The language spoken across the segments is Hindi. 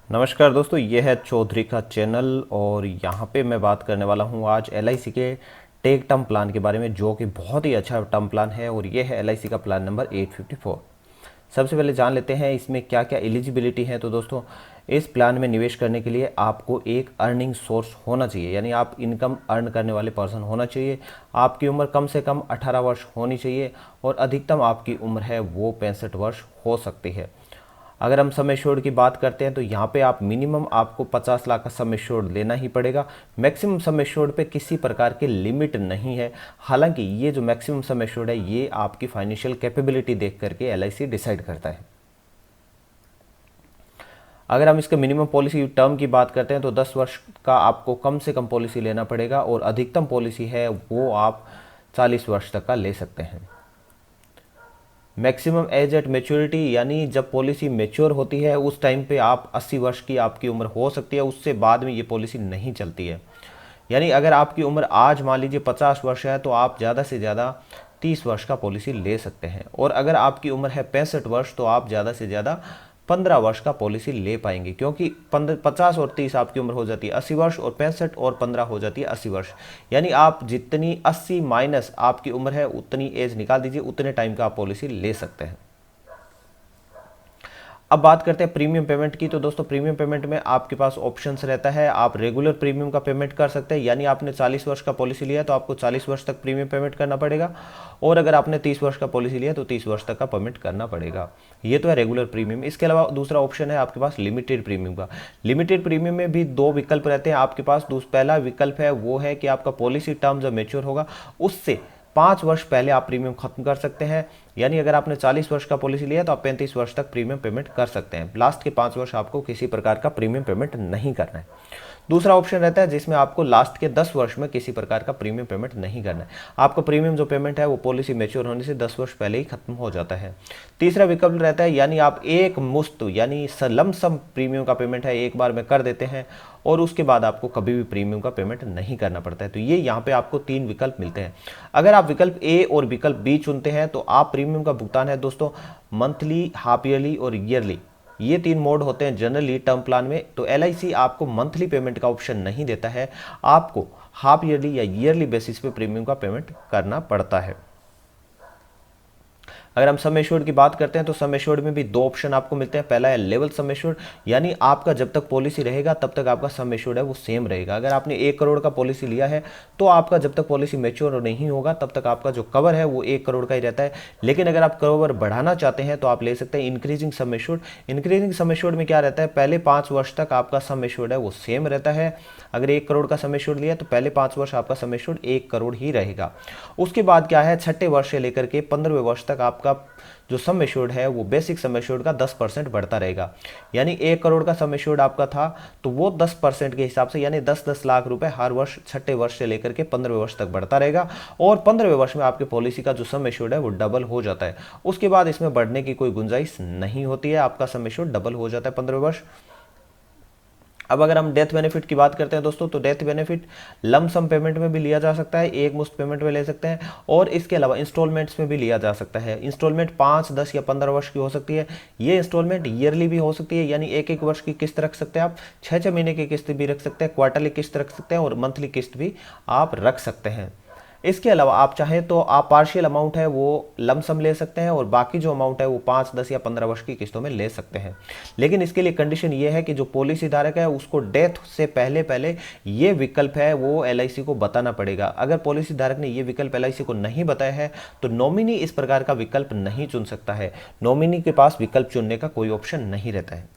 नमस्कार दोस्तों, ये है चौधरी का चैनल और यहाँ पे मैं बात करने वाला हूँ आज एलआईसी के टेक टर्म प्लान के बारे में, जो कि बहुत ही अच्छा टर्म प्लान है और ये है एलआईसी का प्लान नंबर 854। सबसे पहले जान लेते हैं इसमें क्या क्या एलिजिबिलिटी है। तो दोस्तों, इस प्लान में निवेश करने के लिए आपको एक अर्निंग सोर्स होना चाहिए, यानी आप इनकम अर्न करने वाले पर्सन होना चाहिए। आपकी उम्र कम से कम 18 वर्ष होनी चाहिए और अधिकतम आपकी उम्र है वो 65 वर्ष हो सकती है। अगर हम सम एश्योर्ड की बात करते हैं तो यहाँ पे आप मिनिमम आपको 50 लाख का सम एश्योर्ड लेना ही पड़ेगा। मैक्सिमम सम एश्योर्ड पे किसी प्रकार की लिमिट नहीं है। हालांकि ये जो मैक्सिमम सम एश्योर्ड है ये आपकी फाइनेंशियल कैपेबिलिटी देख करके एलआईसी डिसाइड करता है। अगर हम इसके मिनिमम पॉलिसी टर्म की बात करते हैं तो 10 वर्ष का आपको कम से कम पॉलिसी लेना पड़ेगा और अधिकतम पॉलिसी है वो आप 40 वर्ष तक का ले सकते हैं। मैक्सिमम एज एट मेच्योरिटी, यानी जब पॉलिसी मेच्योर होती है उस टाइम पे आप 80 वर्ष की आपकी उम्र हो सकती है, उससे बाद में ये पॉलिसी नहीं चलती है। यानी अगर आपकी उम्र आज मान लीजिए 50 वर्ष है तो आप ज़्यादा से ज़्यादा 30 वर्ष का पॉलिसी ले सकते हैं, और अगर आपकी उम्र है 65 वर्ष तो आप ज़्यादा से ज़्यादा 15 वर्ष का पॉलिसी ले पाएंगे, क्योंकि 50 और 30 आपकी उम्र हो जाती है 80 वर्ष और 65 और 15 हो जाती है 80 वर्ष। यानी आप जितनी 80 माइनस आपकी उम्र है उतनी एज निकाल दीजिए, उतने टाइम का आप पॉलिसी ले सकते हैं। अब बात करते हैं प्रीमियम पेमेंट की। तो दोस्तों, प्रीमियम पेमेंट में आपके पास ऑप्शंस रहता है। आप रेगुलर प्रीमियम का पेमेंट कर सकते हैं, यानी आपने 40 वर्ष का पॉलिसी लिया तो आपको 40 वर्ष तक प्रीमियम पेमेंट करना पड़ेगा, और अगर आपने 30 वर्ष का पॉलिसी लिया तो 30 वर्ष तक का पेमेंट करना पड़ेगा। ये तो है रेगुलर प्रीमियम। इसके अलावा दूसरा ऑप्शन है आपके पास लिमिटेड प्रीमियम का। लिमिटेड प्रीमियम में भी दो विकल्प रहते हैं आपके पास। पहला विकल्प है वो है कि आपका पॉलिसी टर्म जब मेच्योर होगा उससे 5 वर्ष पहले आप प्रीमियम खत्म कर सकते हैं। यानी अगर आपने 40 वर्ष का पॉलिसी लिया तो आप 35 वर्ष तक प्रीमियम पेमेंट कर सकते हैं। लास्ट के 5 वर्ष आपको किसी प्रकार का प्रीमियम पेमेंट नहीं करना है। दूसरा ऑप्शन रहता है जिसमें आपको लास्ट के 10 वर्ष में किसी प्रकार का प्रीमियम पेमेंट नहीं करना है। आपका प्रीमियम जो पेमेंट है वो पॉलिसी मैच्योर होने से 10 वर्ष पहले ही खत्म हो जाता है। तीसरा विकल्प रहता है, यानी आप एक मुश्त यानी लमसम प्रीमियम का पेमेंट है एक बार में कर देते हैं और उसके बाद आपको कभी भी प्रीमियम का पेमेंट नहीं करना पड़ता है। तो ये यहाँ पे आपको 3 विकल्प मिलते हैं। अगर आप विकल्प ए और विकल्प बी चुनते हैं तो आप प्रीमियम का भुगतान है दोस्तों मंथली, हाफ ईयरली और ईयरली, ये 3 मोड होते हैं जनरली टर्म प्लान में। तो एलआईसी आपको मंथली पेमेंट का ऑप्शन नहीं देता है, आपको हाफ ईयरली या ईयरली बेसिस पे प्रीमियम का पेमेंट करना पड़ता है। अगर हम सम एश्योर्ड की बात करते हैं तो सम एश्योर्ड में भी 2 ऑप्शन आपको मिलते हैं। पहला है लेवल सम एश्योर्ड, यानी आपका जब तक पॉलिसी रहेगा तब तक आपका सम एश्योर्ड है वो सेम रहेगा। अगर आपने 1 करोड़ का पॉलिसी लिया है तो आपका जब तक पॉलिसी मेच्योर नहीं होगा तब तक आपका जो कवर है वो 1 करोड़ का ही रहता है। लेकिन अगर आप कवर बढ़ाना चाहते हैं तो आप ले सकते हैं increasing sum assured. Increasing sum assured में क्या रहता है, पहले 5 वर्ष तक आपका सम एश्योर्ड है वो सेम रहता है। अगर 1 करोड़ का सम एश्योर्ड लिया तो पहले 5 वर्ष आपका सम एश्योर्ड 1 करोड़ ही रहेगा। उसके बाद क्या है, छठे वर्ष से लेकर के 15वें वर्ष तक आपका जो सम एश्योर्ड है वो बेसिक सम एश्योर्ड का 10% बढ़ता रहेगा। यानी 1 करोड़ का सम एश्योर्ड आपका था तो वो 10% के हिसाब से यानी 10-10 लाख रुपए हर वर्ष छठे वर्ष से लेकर के 15वें वर्ष तक बढ़ता रहेगा, और 15वें वर्ष में आपके पॉलिसी का जो सम एश्योर्ड है वो डबल हो जाता है। उसके बाद इसमें बढ़ने की कोई गुंजाइश नहीं होती है, आपका सम एश्योर्ड डबल हो जाता है 15वें वर्ष। अब अगर हम डेथ बेनिफिट की बात करते हैं दोस्तों, तो डेथ बेनिफिट लमसम पेमेंट में भी लिया जा सकता है, एक मुश्त पेमेंट में ले सकते हैं, और इसके अलावा इंस्टॉलमेंट्स में भी लिया जा सकता है। इंस्टॉलमेंट 5, 10 या 15 वर्ष की हो सकती है। ये इंस्टॉलमेंट ईयरली भी हो सकती है, यानी 1-1 वर्ष की किस्त रख सकते हैं आप, 6-6 महीने की किस्त भी रख सकते हैं, क्वार्टरली किस्त रख सकते हैं, और मंथली किस्त भी आप रख सकते हैं। इसके अलावा आप चाहें तो आप पार्शियल अमाउंट है वो लमसम ले सकते हैं, और बाकी जो अमाउंट है वो 5, 10 या 15 वर्ष की किस्तों में ले सकते हैं। लेकिन इसके लिए कंडीशन ये है कि जो पॉलिसी धारक है उसको डेथ से पहले पहले ये विकल्प है वो एलआईसी को बताना पड़ेगा। अगर पॉलिसी धारक ने ये विकल्प एलआईसी को नहीं बताया है तो नॉमिनी इस प्रकार का विकल्प नहीं चुन सकता है। नॉमिनी के पास विकल्प चुनने का कोई ऑप्शन नहीं रहता है।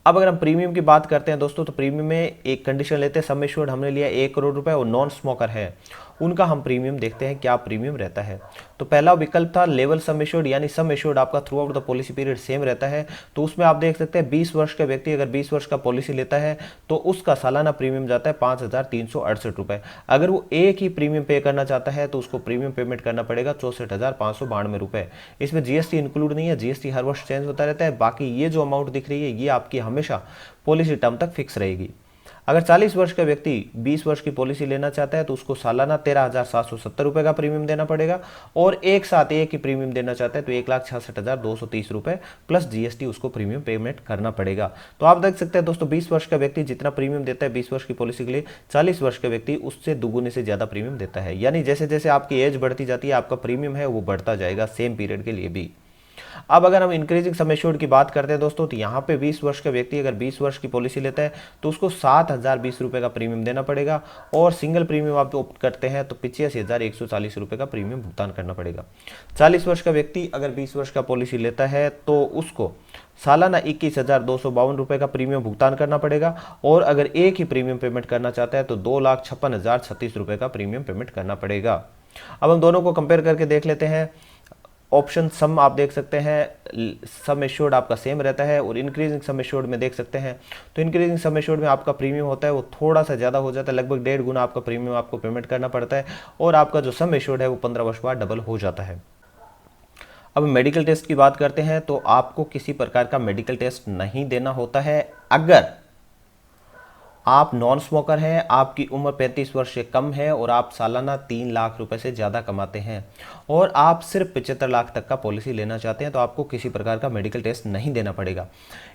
अब अगर हम प्रीमियम की बात करते हैं दोस्तों, तो प्रीमियम में एक कंडीशन लेते हैं, सम एश्योर्ड हमने लिया 1 करोड़ रुपए और नॉन स्मोकर है, उनका हम प्रीमियम देखते हैं क्या प्रीमियम रहता है। तो पहला विकल्प था लेवल सम एश्योर्ड, यानी सम एश्योर्ड आपका through out the policy period same रहता है। तो उसमें आप देख सकते हैं 20 वर्ष का व्यक्ति अगर 20 वर्ष का पॉलिसी लेता है तो उसका सालाना प्रीमियम जाता है 5,368 रुपए। अगर वो एक ही प्रीमियम पे करना चाहता है तो उसको प्रीमियम पेमेंट करना पड़ेगा 64,592 रुपए। इसमें जीएसटी इंक्लूड नहीं है, जीएसटी हर वर्ष चेंज होता रहता है। बाकी ये जो अमाउंट दिख रही है ये आपकी हमेशा पॉलिसी टर्म तक फिक्स रहेगी। अगर 40 वर्ष का व्यक्ति 20 वर्ष की पॉलिसी लेना चाहता है तो उसको सालाना 13,770 रुपए का प्रीमियम देना पड़ेगा, और एक साथ एक ही प्रीमियम देना चाहता है तो 1,66,230 रुपए प्लस जीएसटी उसको प्रीमियम पेमेंट करना पड़ेगा। तो आप देख सकते हैं दोस्तों, 20 वर्ष का व्यक्ति जितना प्रीमियम देता है 20 वर्ष की पॉलिसी के लिए, 40 वर्ष का व्यक्ति उससे दुगुने से ज्यादा प्रीमियम देता है। यानी जैसे जैसे आपकी एज बढ़ती जाती है आपका प्रीमियम है वो बढ़ता जाएगा सेम पीरियड के लिए भी। अब अगर हम इंक्रीजिंग सम एश्योर्ड की बात करते हैं दोस्तों, तो यहाँ पे 20 वर्ष का व्यक्ति अगर 20 वर्ष की पॉलिसी लेता है तो उसको 7,020 रुपए का प्रीमियम देना पड़ेगा, और सिंगल प्रीमियम आप ऑप्ट करते हैं तो 85,140 रुपए का प्रीमियम भुगतान करना पड़ेगा। 40 वर्ष का व्यक्ति अगर 20 वर्ष का पॉलिसी लेता है तो उसको सालाना 21,252 रुपए का प्रीमियम भुगतान करना पड़ेगा, और अगर एक ही प्रीमियम पेमेंट करना चाहता है तो 2,56,036 रुपए का प्रीमियम पेमेंट करना पड़ेगा। अब हम दोनों को कंपेयर करके देख लेते हैं। ऑप्शन सम आप देख सकते हैं, सम एश्योर्ड आपका सेम रहता है, और इंक्रीजिंग सम एश्योर्ड में देख सकते हैं तो इंक्रीजिंग सम एश्योर्ड में आपका प्रीमियम होता है वो थोड़ा सा ज़्यादा हो जाता है, लगभग 1.5 गुना आपका प्रीमियम आपको पेमेंट करना पड़ता है, और आपका जो सम एश्योर्ड है वो 15 वर्ष बाद डबल हो जाता है। अब मेडिकल टेस्ट की बात करते हैं तो आपको किसी प्रकार का मेडिकल टेस्ट नहीं देना होता है अगर आप नॉन स्मोकर हैं, आपकी उम्र 35 वर्ष से कम है, और आप सालाना 3 लाख रुपए से ज़्यादा कमाते हैं, और आप सिर्फ 75 लाख तक का पॉलिसी लेना चाहते हैं तो आपको किसी प्रकार का मेडिकल टेस्ट नहीं देना पड़ेगा।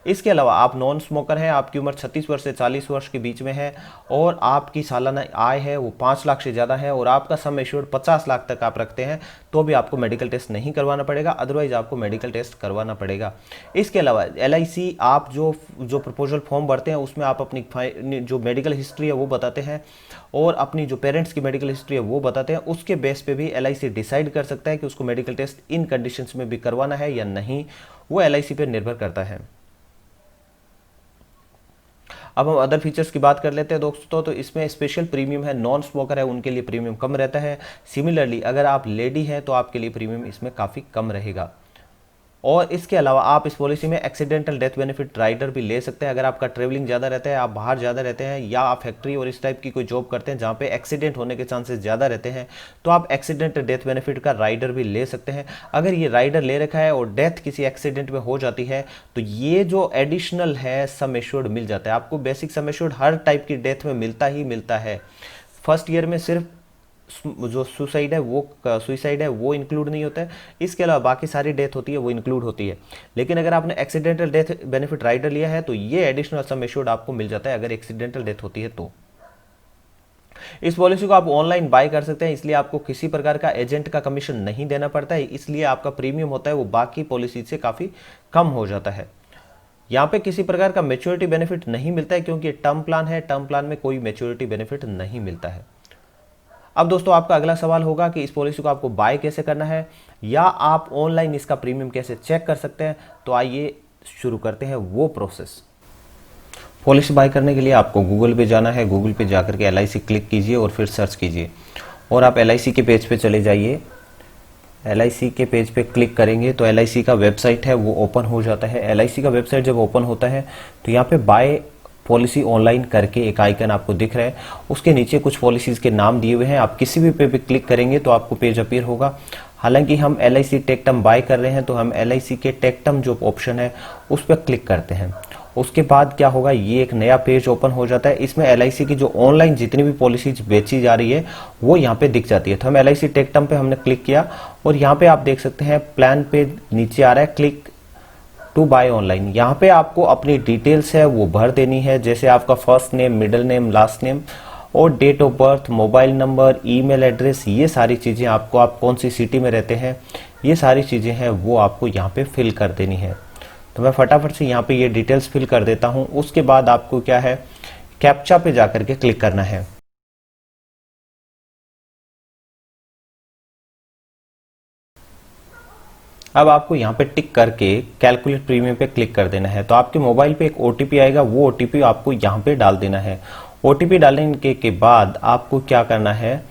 इसके अलावा आप नॉन स्मोकर हैं, आपकी उम्र 36 वर्ष से 40 वर्ष के बीच में है, और आपकी सालाना आय है वो 5 लाख से ज़्यादा है, और आपका सम एश्योर्ड 50 लाख तक आप रखते हैं तो भी आपको मेडिकल टेस्ट नहीं करवाना पड़ेगा, अदरवाइज आपको मेडिकल टेस्ट करवाना पड़ेगा। इसके अलावा LIC आप जो प्रपोजल फॉर्म भरते हैं उसमें आप अपनी जो मेडिकल हिस्ट्री है वो बताते हैं, और अपनी जो पेरेंट्स की मेडिकल हिस्ट्री है वो बताते हैं। उसके बेस पे भी LIC डिसाइड कर सकता है कि उसको मेडिकल टेस्ट इन कंडीशंस में भी करवाना है या नहीं, वो LIC पे निर्भर करता है। अब हम अदर फीचर्स की बात कर लेते हैं दोस्तों, तो इसमें स्पेशल प्रीमियम है, नॉन स्मोकर है उनके लिए प्रीमियम कम रहता है। सिमिलरली अगर आप लेडी हैं तो आपके लिए प्रीमियम इसमें काफ़ी कम रहेगा। और इसके अलावा आप इस पॉलिसी में एक्सीडेंटल डेथ बेनिफिट राइडर भी ले सकते हैं। अगर आपका ट्रेवलिंग ज़्यादा रहता है, आप बाहर ज़्यादा रहते हैं, या आप फैक्ट्री और इस टाइप की कोई जॉब करते हैं जहाँ पे एक्सीडेंट होने के चांसेस ज़्यादा रहते हैं, तो आप एक्सीडेंटल डेथ बेनिफिट का राइडर भी ले सकते हैं। अगर ये राइडर ले रखा है और डेथ किसी एक्सीडेंट में हो जाती है तो ये जो एडिशनल है सम एश्योर्ड मिल जाता है आपको। बेसिक सम एश्योर्ड हर टाइप की डेथ में मिलता ही मिलता है। फर्स्ट ईयर में सिर्फ जो सुसाइड है वो इंक्लूड नहीं होता है, इसके अलावा बाकी सारी डेथ होती है वो इंक्लूड होती है। लेकिन अगर आपने एक्सीडेंटल डेथ बेनिफिट राइडर लिया है तो ये एडिशनल सम एश्योर्ड आपको मिल जाता है अगर एक्सीडेंटल डेथ होती है तो। इस पॉलिसी को आप ऑनलाइन बाय कर सकते हैं, इसलिए आपको किसी प्रकार का एजेंट का कमीशन नहीं देना पड़ता है, इसलिए आपका प्रीमियम होता है वो बाकी पॉलिसी से काफ़ी कम हो जाता है। यहाँ पे किसी प्रकार का मैच्योरिटी बेनिफिट नहीं मिलता है क्योंकि टर्म प्लान है, टर्म प्लान में कोई मैच्योरिटी बेनिफिट नहीं मिलता है। अब दोस्तों आपका अगला सवाल होगा कि इस पॉलिसी को आपको बाय कैसे करना है, या आप ऑनलाइन इसका प्रीमियम कैसे चेक कर सकते हैं। तो आइए शुरू करते हैं वो प्रोसेस। पॉलिसी बाय करने के लिए आपको गूगल पे जाना है, गूगल पे जाकर के LIC क्लिक कीजिए और फिर सर्च कीजिए, और आप LIC के पेज पे चले जाइए। LIC के पेज पे क्लिक करेंगे तो LIC का वेबसाइट है वो ओपन हो जाता है। LIC का वेबसाइट जब ओपन होता है तो यहाँ पे बाय पॉलिसी ऑनलाइन करके एक आइकन आपको दिख रहा है, उसके नीचे कुछ पॉलिसीज के नाम दिए हुए हैं। आप किसी भी पे क्लिक करेंगे तो आपको पेज अपीयर होगा। हालांकि हम LIC टेक टर्म बाय कर रहे हैं तो हम LIC के टेक टर्म जो ऑप्शन है उस पर क्लिक करते हैं। उसके बाद क्या होगा, ये एक नया पेज ओपन हो जाता है। इसमें LIC की जो ऑनलाइन जितनी भी पॉलिसीज बेची जा रही है वो यहाँ पे दिख जाती है। तो हम LIC टेक टर्म पे हमने क्लिक किया, और यहाँ पे आप देख सकते हैं प्लान पे नीचे आ रहा है क्लिक टू बाय ऑनलाइन। यहाँ पे आपको अपनी डिटेल्स है वो भर देनी है, जैसे आपका first name, middle name, last name, और date of birth, mobile number, email address, ये सारी चीजें आपको, आप कौन सी सिटी में रहते हैं, ये सारी चीजें हैं वो आपको यहाँ पे फिल कर देनी है। तो मैं फटाफट से यहाँ पे ये डिटेल्स फिल कर देता हूँ। उसके बाद आपको क्या है, कैप्चा पे जाकर के क्लिक करना है। अब आपको यहाँ पे टिक करके कैलकुलेट प्रीमियम पे क्लिक कर देना है। तो आपके मोबाइल पे एक OTP आएगा, वो OTP आपको यहाँ पे डाल देना है। OTP डालने के बाद आपको क्या करना है,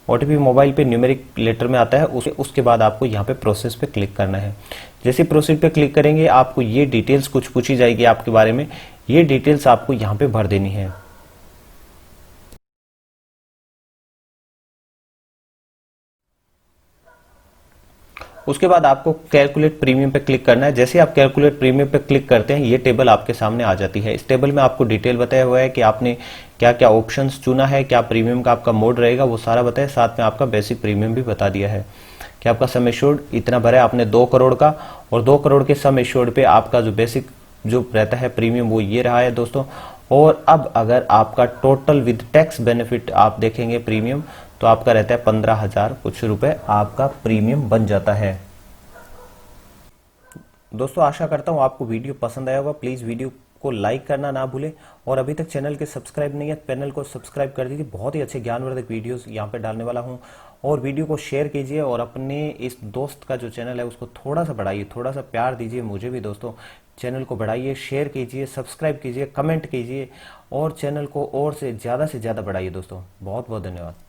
OTP मोबाइल पे न्यूमेरिक लेटर में आता है, उसके बाद आपको यहाँ पे प्रोसेस पे क्लिक करना है। जैसे प्रोसेस पे क्लिक करेंगे आपको ये डिटेल्स कुछ पूछी जाएगी आपके बारे में, ये डिटेल्स आपको यहाँ पे भर देनी है। उसके बाद आपको कैलकुलेट प्रीमियम पे क्लिक करना है। जैसे आप कैलकुलेट प्रीमियम पे क्लिक करते हैं ये टेबल आपके सामने आ जाती है। इस टेबल में आपको डिटेल बताया हुआ है कि आपने क्या क्या ऑप्शंस चुना है, क्या प्रीमियम का आपका मोड रहेगा, वो सारा बताया। साथ में आपका बेसिक प्रीमियम भी बता दिया है कि आपका सम एश्योर्ड इतना भरा है आपने 2 करोड़ का, और 2 करोड़ के सम एश्योर्ड पे आपका जो बेसिक जो रहता है प्रीमियम वो ये रहा है दोस्तों। और अब अगर आपका टोटल विद टैक्स बेनिफिट आप देखेंगे प्रीमियम, तो आपका रहता है 15,000 कुछ रुपए आपका प्रीमियम बन जाता है। दोस्तों आशा करता हूँ आपको वीडियो पसंद आया होगा। प्लीज वीडियो को लाइक करना ना भूलें, और अभी तक चैनल के सब्सक्राइब नहीं है चैनल को सब्सक्राइब कर दीजिए। बहुत ही अच्छे ज्ञानवर्धक वीडियोस यहाँ पे डालने वाला हूँ। और वीडियो को शेयर कीजिए, और अपने इस दोस्त का जो चैनल है उसको थोड़ा सा बढ़ाइए, थोड़ा सा प्यार दीजिए मुझे भी दोस्तों। चैनल को बढ़ाइए, शेयर कीजिए, सब्सक्राइब कीजिए, कमेंट कीजिए, और चैनल को और से ज़्यादा बढ़ाइए दोस्तों। बहुत बहुत धन्यवाद।